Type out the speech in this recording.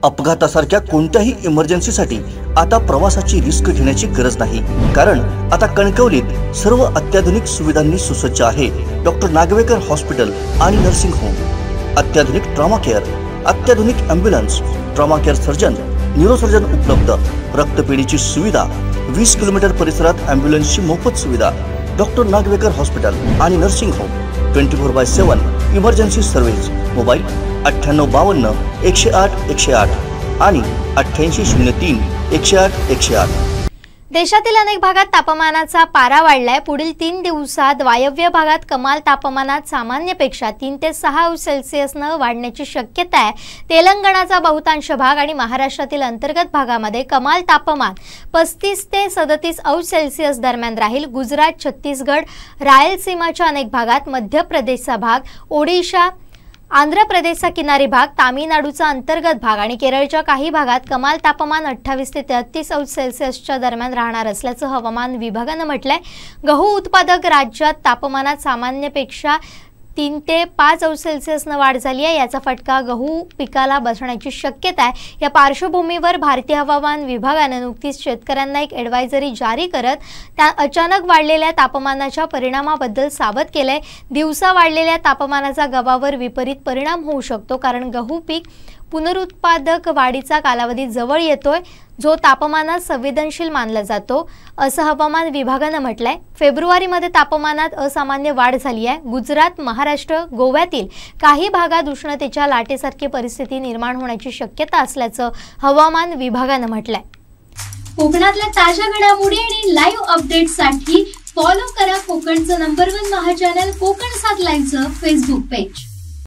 अपघातासारख्या कोणत्याही इमर्जन्सीसाठी आता प्रवासाची रिस्क घेण्याची गरज नाही, कारण आता कणकवलीत सर्व अत्याधुनिक सुविधांनी सुसज्ज आहे डॉक्टर नागवेकर हॉस्पिटल आणि नर्सिंग होम। अत्याधुनिक ट्रॉमा केअर, अत्याधुनिक ambulance, trauma care surgeon, neurosurgeon उपलब्ध, रक्तपेढीची सुविधा, 20 किलोमीटर परिसरात ॲम्ब्युलन्सची मोफत सुविधा। डॉक्टर नागवेकर हॉस्पिटल आणि nursing home 24/7 emergency service. Mobile 9852 108 108 आणि 8803 108 108। देशातील अनेक भागात तापमानाचा पारा वाढलाय। पुढील 3 दिवसात वायव्य भागात कमाल तापमानात सामान्यपेक्षा 3 ते 6 अंश सेल्सिअसनं वाढण्याची शक्यता आहे। तेलंगणाचा बहुतांश भाग आणि महाराष्ट्रातील अंतर्गत भागामध्ये कमाल तापमान 35 ते 37 अंश सेल्सिअस दरम्यान राहील। गुजरात, छत्तीसगड, रायलसीमाच्या अनेक भागात, मध्य प्रदेशचा भाग, ओडिशा, आंध्र प्रदेशचा किनारी भाग, तामिळनाडूचा अंतर्गत भाग आणि केरळच्या काही भागात कमाल तापमान 28 ते 33 अंश सेल्सिअसच्या दरम्यान राहणार असल्याचं हवामान विभागानं म्हटलंय। गहू उत्पादक राज्यात तापमानात सामान्यपेक्षा 3 ते 5 अंश सेल्सिअसनं वाढ झाली आहे। याचा फटका गहू पिकाला बसण्याची शक्यता आहे। या पार्श्वभूमीवर भारतीय हवामान विभागाने नुकतीच शेतकऱ्यांना एक ॲडव्हायझरी जारी करत त्या अचानक वाढलेल्या तापमानाच्या परिणामाबद्दल सावध केलंय। दिवसा वाढलेल्या तापमानाचा गव्हावर विपरीत परिणाम होऊ शकतो, कारण गहू पीक पुनरुत्पादक वाढीचा कालावधी जवळ येतोय, जो तापमानात संवेदनशील मानला जातो, असं हवामान विभागानं म्हटलंय। फेब्रुवारीमध्ये तापमानात असामान्य वाढ झाली आहे। गुजरात, महाराष्ट्र, गोव्यातील काही भागात उष्णतेच्या लाटेसारखी परिस्थिती निर्माण होण्याची शक्यता असल्याचं हवामान विभागानं म्हटलंय। कोकणातल्या ताज्या घडामोडी आणि लाईव्ह अपडेट्ससाठी फॉलो करा कोकणचं नंबर 1 महा चॅनल कोकण 7 लाईव्हचं फेसबुक पेज।